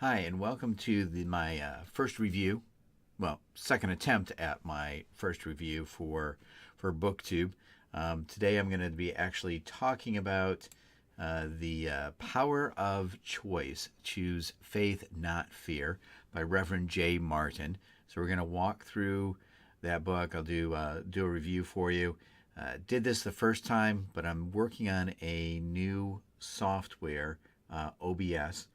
Hi, and welcome to my first review. Well, second attempt at my first review for BookTube. Today, I'm going to be actually talking about the Power of Choice: Choose Faith, Not Fear, by Reverend J. Martin. So we're going to walk through that book. I'll do a review for you. Did this the first time, but I'm working on a new software, OBS.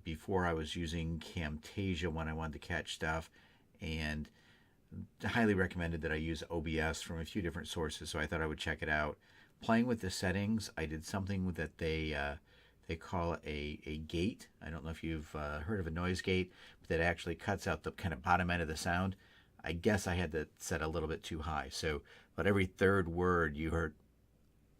Before I was using Camtasia when I wanted to catch stuff, and highly recommended that I use OBS from a few different sources, so I thought I would check it out. Playing with the settings, I did something that they call a gate. I don't know if you've heard of a noise gate, but that actually cuts out the kind of bottom end of the sound. I guess I had that set a little bit too high, so about every third word you heard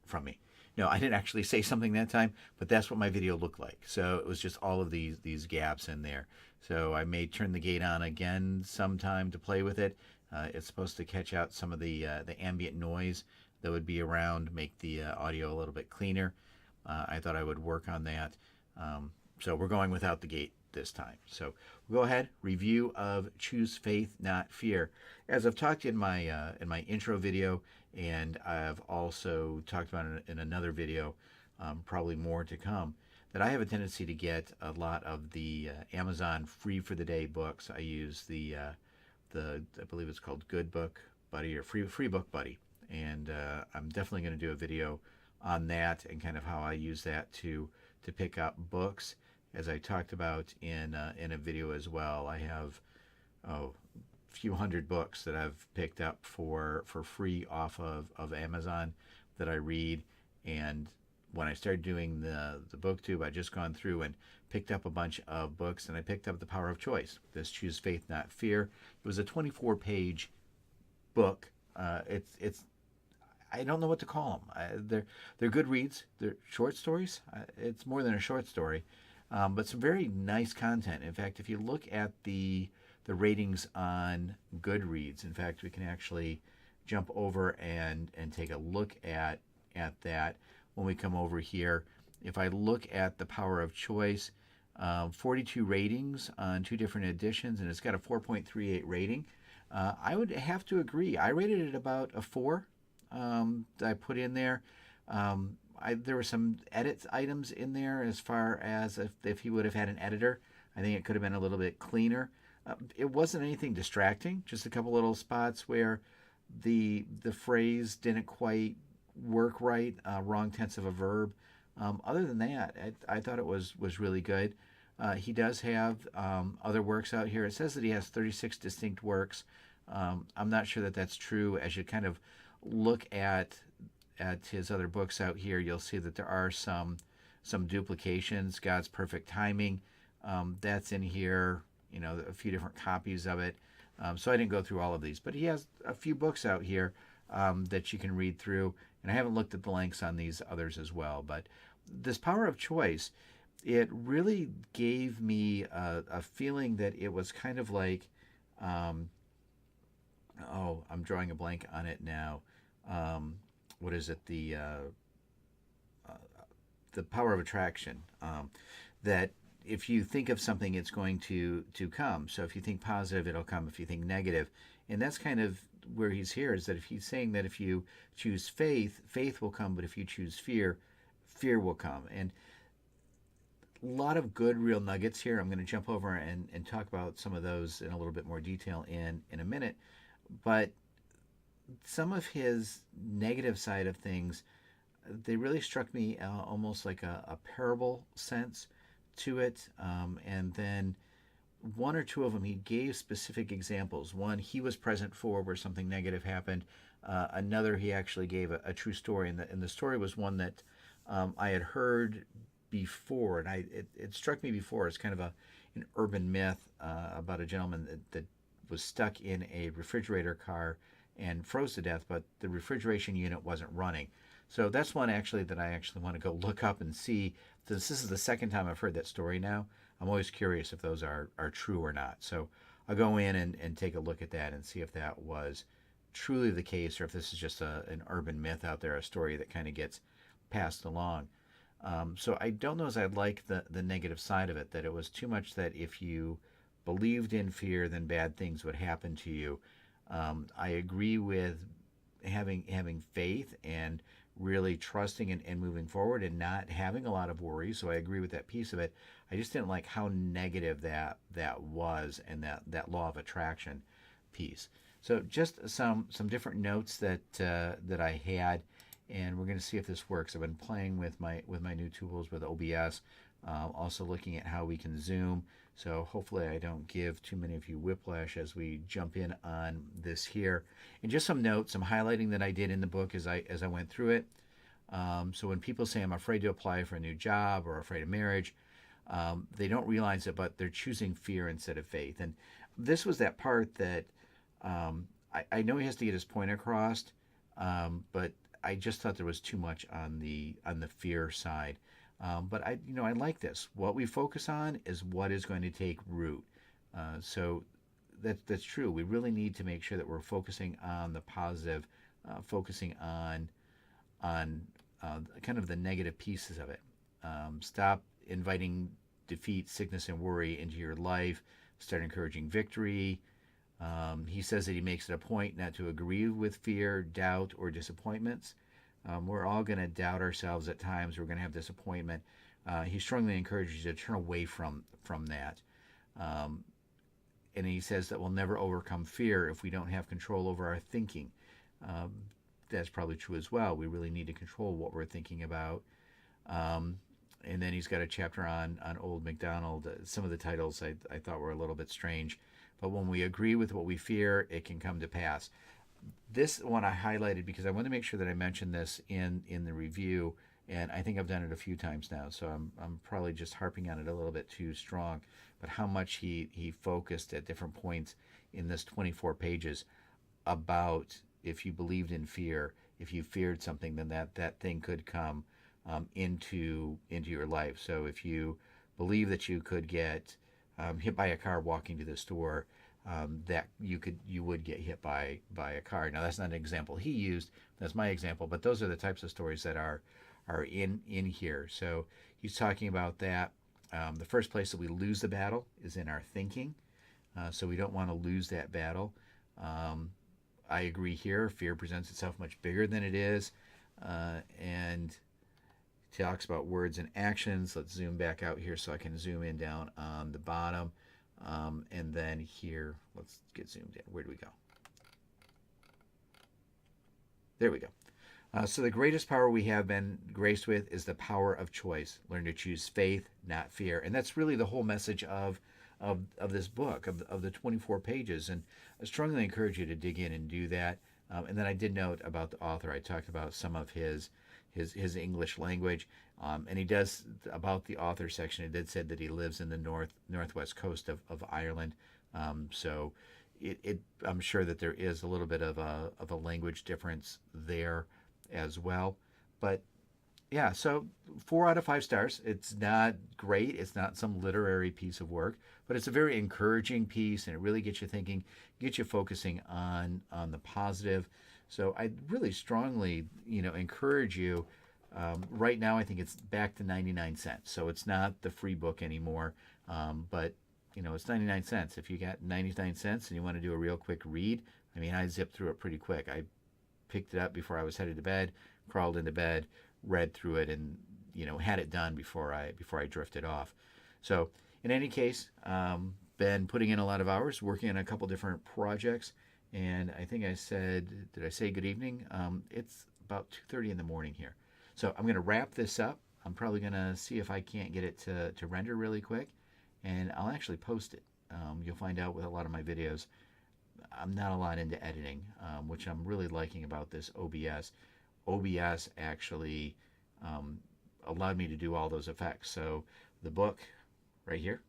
from me. No, I didn't actually say something that time, but that's what my video looked like. So it was just all of these gaps in there. So I may turn the gate on again sometime to play with it. It's supposed to catch out some of the ambient noise that would be around, make the audio a little bit cleaner. I thought I would work on that. So we're going without the gate this time. So we'll go ahead, review of Choose Faith, Not Fear. As I've talked in my intro video, and I've also talked about it in another video, probably more to come, that I have a tendency to get a lot of the Amazon free for the day books. I use the I believe it's called Good Book Buddy or Free Book Buddy, and I'm definitely going to do a video on that and kind of how I use that to pick up books. As I talked about in a video as well, I have a few hundred books that I've picked up for free off of Amazon that I read. And when I started doing the BookTube, I just gone through and picked up a bunch of books, and I picked up The Power of Choice. This Choose Faith, Not Fear. It was a 24-page book. It's I don't know what to call them. They're good reads. They're short stories. It's more than a short story, but some very nice content. In fact, if you look at the ratings on Goodreads, in fact, we can actually jump over and take a look at that when we come over here. If I look at The Power of Choice, 42 ratings on two different editions, and it's got a 4.38 rating. I would have to agree. I rated it about a 4. That I put in there. There were some edit items in there as far as if he would have had an editor. I think it could have been a little bit cleaner. It wasn't anything distracting, just a couple little spots where the phrase didn't quite work right, wrong tense of a verb. Other than that, I thought it was really good. He does have other works out here. It says that he has 36 distinct works. I'm not sure that that's true. As you kind of look at his other books out here, you'll see that there are some duplications. God's Perfect Timing, that's in here. You know, a few different copies of it. So I didn't go through all of these, but he has a few books out here that you can read through. And I haven't looked at the links on these others as well. But this Power of Choice, it really gave me a feeling that it was kind of like, I'm drawing a blank on it now. What is it? The Power of Attraction. That if you think of something, it's going to come. So if you think positive, it'll come. If you think negative, and that's kind of where he's here, is that if he's saying that if you choose faith, faith will come, but if you choose fear, fear will come. And a lot of good real nuggets here. I'm going to jump over and talk about some of those in a little bit more detail in a minute. But some of his negative side of things, they really struck me almost like a parable sense to it. And then one or two of them, he gave specific examples. One he was present for where something negative happened. Another, he actually gave a true story. And the story was one that I had heard before. And it struck me before. It's kind of an urban myth about a gentleman that was stuck in a refrigerator car and froze to death, but the refrigeration unit wasn't running. So that's one actually that I actually want to go look up and see. This is the second time I've heard that story now. I'm always curious if those are true or not. So I'll go in and take a look at that and see if that was truly the case, or if this is just an urban myth out there, a story that kind of gets passed along. So I don't know as I like the negative side of it, that it was too much that if you believed in fear, then bad things would happen to you. I agree with having faith and really trusting and moving forward and not having a lot of worry. So I agree with that piece of it. I just didn't like how negative that was, and that law of attraction piece. So just some different notes that I had, and we're going to see if this works. I've been playing with my new tools with OBS, also looking at how we can zoom. So hopefully I don't give too many of you whiplash as we jump in on this here. And just some notes, some highlighting that I did in the book as I went through it. So when people say I'm afraid to apply for a new job or afraid of marriage, they don't realize it, but they're choosing fear instead of faith. And this was that part that I know he has to get his point across, but I just thought there was too much on the fear side. But I like this. What we focus on is what is going to take root. So that's true. We really need to make sure that we're focusing on the positive, focusing on kind of the negative pieces of it. Stop inviting defeat, sickness, and worry into your life. Start encouraging victory. He says that he makes it a point not to agree with fear, doubt, or disappointments. We're all going to doubt ourselves at times. We're going to have disappointment. He strongly encourages you to turn away from that. And he says that we'll never overcome fear if we don't have control over our thinking. That's probably true as well. We really need to control what we're thinking about. And then he's got a chapter on Old MacDonald. Some of the titles I thought were a little bit strange. But when we agree with what we fear, it can come to pass. This one I highlighted because I want to make sure that I mention this in the review, and I think I've done it a few times now, so I'm probably just harping on it a little bit too strong. But how much he focused at different points in this 24 pages about if you believed in fear, if you feared something, then that thing could come into your life. So if you believe that you could get hit by a car walking to the store, that you would get hit by a car. Now that's not an example he used. That's my example. But those are the types of stories that are in here. So he's talking about that. The first place that we lose the battle is in our thinking. So we don't want to lose that battle. I agree here. Fear presents itself much bigger than it is, and talks about words and actions. Let's zoom back out here so I can zoom in down on the bottom. And then here, let's get zoomed in. Where do we go? There we go. So the greatest power we have been graced with is the power of choice. Learn to choose faith, not fear. And that's really the whole message of this book, of the 24 pages. And I strongly encourage you to dig in and do that. And then I did note about the author. I talked about some of his English language. And he does, about the author section, it did said that he lives in the northwest coast of Ireland. So I'm sure that there is a little bit of a language difference there as well. But yeah, so 4 out of 5 stars. It's not great. It's not some literary piece of work, but it's a very encouraging piece, and it really gets you thinking, gets you focusing on the positive. So I really strongly, encourage you. Right now, I think it's back to 99 cents. So it's not the free book anymore, but it's 99 cents. If you got 99 cents and you want to do a real quick read, I mean, I zipped through it pretty quick. I picked it up before I was headed to bed, crawled into bed, read through it, and had it done before I drifted off. So in any case, been putting in a lot of hours, working on a couple different projects, and I think I said, did I say good evening? It's about 2:30 in the morning here. So I'm going to wrap this up. I'm probably going to see if I can't get it to render really quick, and I'll actually post it. You'll find out with a lot of my videos, I'm not a lot into editing, which I'm really liking about this OBS. OBS actually allowed me to do all those effects. So the book right here,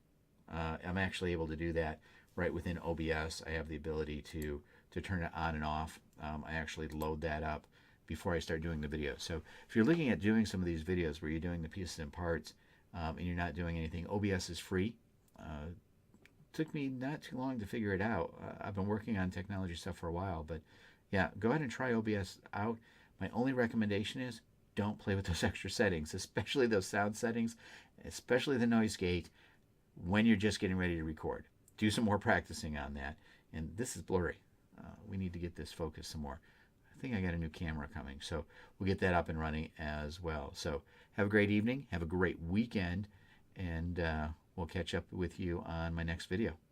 I'm actually able to do that right within OBS. I have the ability to turn it on and off. I actually load that up before I start doing the video. So if you're looking at doing some of these videos where you're doing the pieces and parts and you're not doing anything, OBS is free. Took me not too long to figure it out. I've been working on technology stuff for a while, but yeah, go ahead and try OBS out. My only recommendation is don't play with those extra settings, especially those sound settings, especially the noise gate when you're just getting ready to record. Do some more practicing on that. And this is blurry. We need to get this focused some more. I think I got a new camera coming, so we'll get that up and running as well. So have a great evening, have a great weekend, and we'll catch up with you on my next video.